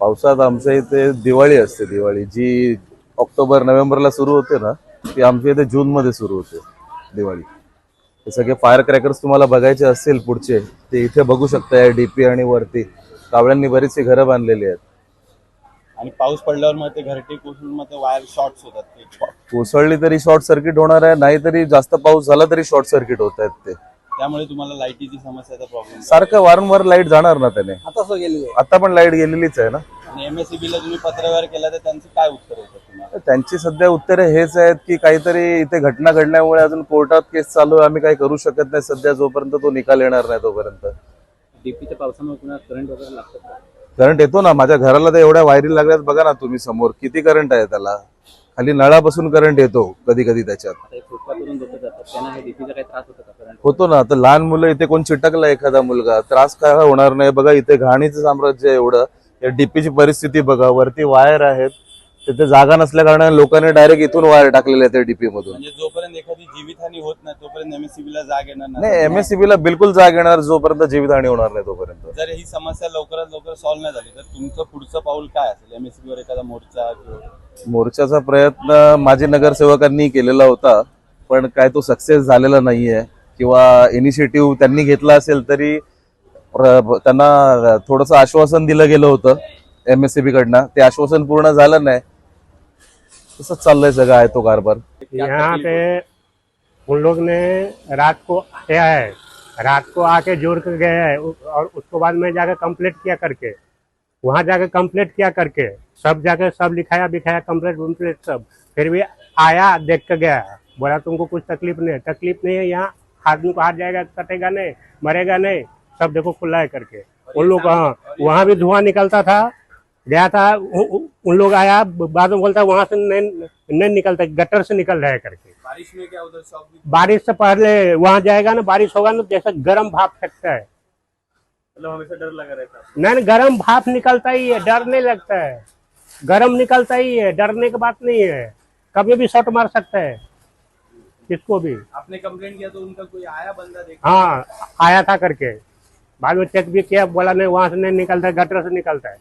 पावसात आमच्या इथे दिवाळी असते. दिवाळी जी ऑक्टोबर नोव्हेंबरला सुरू होते ना, ती आमच्या इथे जून मध्ये सुरू होते दिवाळी. हे सगळे फायर क्रॅकर्स तुम्हाला बघायचे असतील पुढचे, ते इथे बघू शकता. या डीपी आणि वरती कावळ्यांनी बरीचशी घरं बांधलेली आहेत. आणि पाऊस पडल्यावर मग ते घरटी कोसळून मग ते वायर शॉर्ट्स होतात. कोसळली तरी शॉर्ट सर्किट होणार आहे, नाहीतरी जास्त पाऊस झाला तरी शॉर्ट सर्किट होत आहेत. ते त्यामुळे तुम्हाला लाईटीची समस्याचा प्रॉब्लेम सारखं वारंवार लाईट जाणार ना त्याने. आता आता पण लाईट गेलेलीच आहे ना. आणि MSEB ला तुम्ही पत्रव्यवहार केला तर त्यांचं काय उत्तर होतं तुम्हाला? त्यांची सध्या उत्तरे हेच आहेत की काहीतरी इथे घटना घडल्यामुळे अजून कोर्टात केस चालू आहे, आम्ही काही करू शकत नाही सध्या, जोपर्यंत तो निकाल येणार नाही तोपर्यंत. डीपीच्या पावसामुळे पुन्हा करंट वगैरे लागतं? करंट येतो ना. माझ्या घराला तर एवढ्या वायरी लागल्यात, बघा ना तुम्ही समोर किती करंट आहे. त्याला खाली नळापासून करंट येतो कधी कधी. त्याच्यात होतो ना. आता लहान मुलं इथे कोण चिटकला एखादा मुलगा, त्रास काय होणार नाही. बघा इथे घाणीचं साम्राज्य आहे एवढं. या डीपीची परिस्थिती बघा, वरती वायर आहेत, तिथे जागा नसल्या कारणाने लोकांनी डायरेक्ट इथून वायर टाकलेले आहेत डीपी मधून. म्हणजे जोपर्यंत एखादी जीवितहानी होत नाही तोपर्यंत MSEB ला जाग येणार नाही. MSEB ला बिलकुल जाग येणार जोपर्यंत जीवितहानी होणार नाही तोपर्यंत. जर ही समस्या लवकरात लवकर सॉल्व्ह नाही झाली तर तुमचं पुढचं पाऊल काय असेल? MSEB वर एखादा मोर्चा मोर्चाचा प्रयत्न माझे नगरसेवकांनी केलेला होता, पण काय तो सक्सेस झालेला नाहीये. किंवा इनिशिएटिव्ह त्यांनी घेतला असेल तरी त्यांना थोडंसं आश्वासन दिलं गेलं होतं MSEB कडनं, ते आश्वासन पूर्ण झालं नाही. तसंच चाललंय सगळं आहे तो कारभार. यहाँ पे उन लोग ने रात को आया है, रात को आके जोड़ कर गए हैं और उसके बाद में जाकर कंप्लीट किया करके, वहाँ जाकर कंप्लीट किया करके सब जाकर सब लिखाया बिखाया कंप्लीट सब, फिर भी आया देख कर गया, बोला तुमको कुछ तकलीफ नहीं है, यहाँ आदमी को हाथ जाएगा, कटेगा नहीं, मरेगा नहीं, सब देखो खुला है करके। उन लोग हाँ, वहाँ भी धुआं निकलता था, गया था, उन लोग आया बाद में बोलता वहां से नहीं निकलता, गटर से निकल रहा है करके। बारिश में क्या उधर शॉप? बारिश से पहले वहां जाएगा ना, बारिश होगा ना, जैसा गर्म भाप फेंकता है, मतलब हमेशा डर लगा रहता है। नहीं गर्म भाप निकलता ही है, डर नहीं लगता है, गर्म निकलता ही है, डरने की बात नहीं है, कभी भी शॉट मार सकता है किसको भी। आपने कंप्लेंट किया तो उनका कोई आया बंदा देखा? हाँ आया था करके, बाद में चेक भी किया, बोला नहीं वहां से नहीं निकलता है, गटर से निकलता है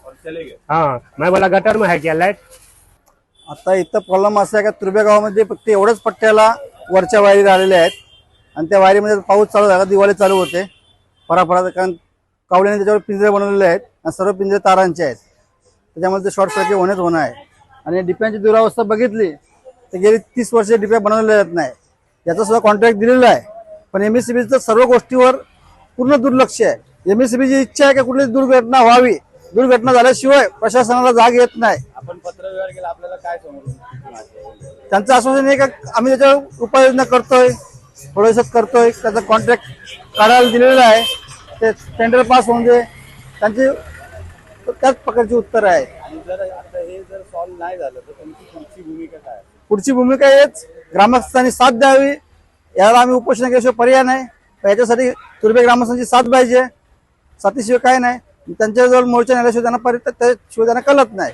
और चले गए। हाँ मैं बोला गटर में है क्या लाईट? आता इथं प्रॉब्लेम असा आहे का तुर्बे गावामध्ये फक्त एवढंच पट्ट्याला वरच्या वायरी आलेल्या आहेत आणि त्या वायरीमध्ये पाऊस चालू झाला, दिवाळी चालू होते फराफरात, कारण कावल्याने त्याच्यावर पिंजरे बनवलेले आहेत आणि सर्व पिंजरे तारांचे आहेत, त्याच्यामुळे ते शॉर्ट सर्किट होणं आहे. आणि डिप्यांची दुरावस्था बघितली तर गेली 30 वर्ष डिप्या बनवलेल्या नाही. याचा सुद्धा कॉन्ट्रॅक्ट दिलेला आहे, पण MSEBचं सर्व गोष्टीवर पूर्ण दुर्लक्ष आहे. MSEBची इच्छा आहे की कुठली दुर्घटना व्हावी, दुर्घटना झाल्याशिवाय प्रशासनाला जाग येत नाही. आपण पत्रव्यवहार केला, आपल्याला काय समजलं? त्यांचं आश्वासन आहे का आम्ही त्याच्यावर उपाययोजना करतोय, थोड्या दिवसात करतोय, त्याचा कॉन्ट्रॅक्ट काढायला दिलेला आहे, ते टेंडर पास होऊन दे, त्यांची त्याच प्रकारची उत्तर आहे. आणि जर आता हे जर सॉल्व्ह नाही झालं तर तुमची पुढची भूमिका काय? पुढची भूमिका हेच, ग्रामस्थांनी साथ द्यावी, याला आम्ही उपोषण केल्याशिवाय पर्याय नाही. याच्यासाठी तुर्बे ग्रामस्थांची साथ पाहिजे, साथीशिवाय काय नाही. त्यांच्याजवळ मोर्चा नेल्याशिवाय त्यांना त्याशिवाय त्यांना कळत नाही.